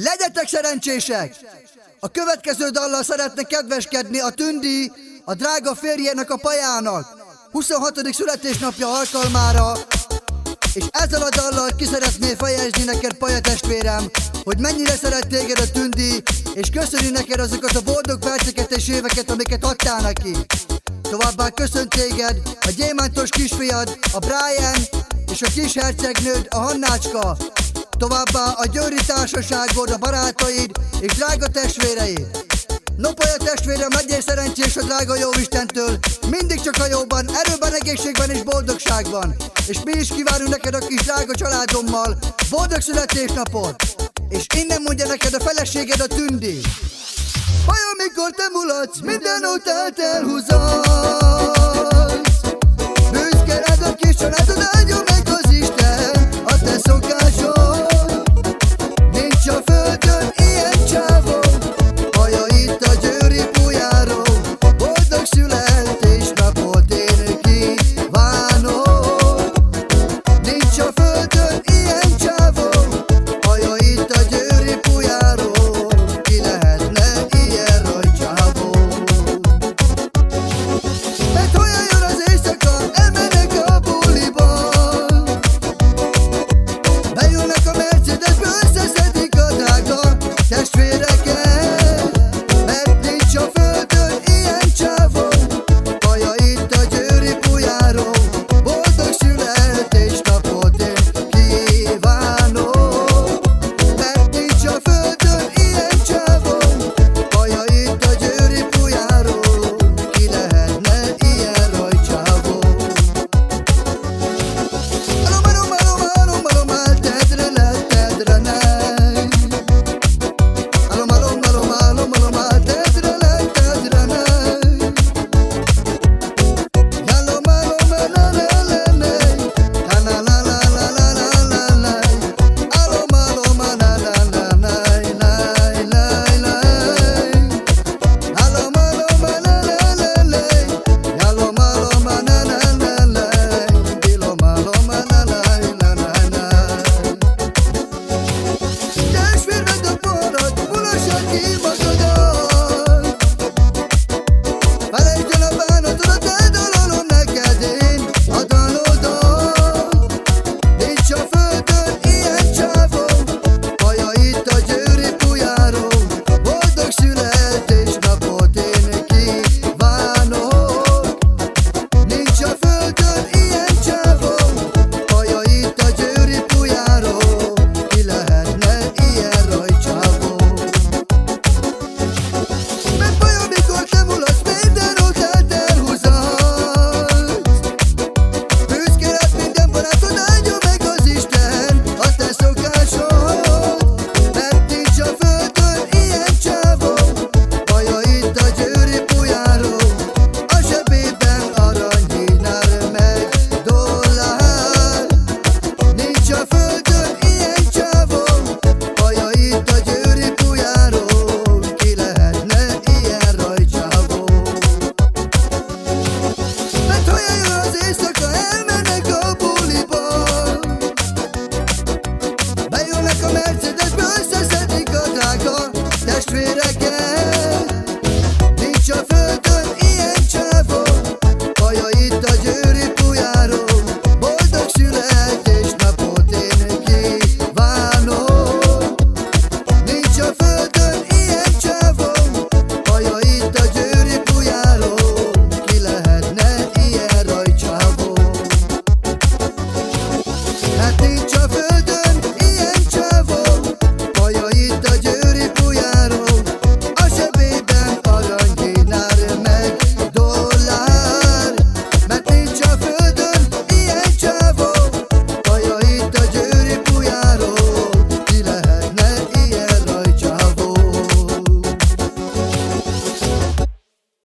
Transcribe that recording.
Legyetek szerencsések! A következő dallal szeretne kedveskedni a Tündi, a drága férjének, a Pajának 26. születésnapja alkalmára, és ezzel a dallal ki szeretné fejezni neked, Paja testvérem, hogy mennyire szeret téged a Tündi, és köszöni neked azokat a boldog perceket és éveket, amiket adtál neki. Továbbá köszönt téged a gyémántos kisfiad, a Brian, és a kis hercegnőd, a Hannácska. Továbbá a győri társaságod, a barátaid és drága testvéreid. No, Paja testvérem, legyél szerencsés a drága Jóistentől, mindig csak a jóban, erőben, egészségben és boldogságban. És mi is kívánunk neked a kis drága családommal boldog születésnapot. És innen mondja neked a feleséged, a Tündi. Paja, mikor te mulatsz, minden utát elhúzasz, büszke rád a kis családod, áldjon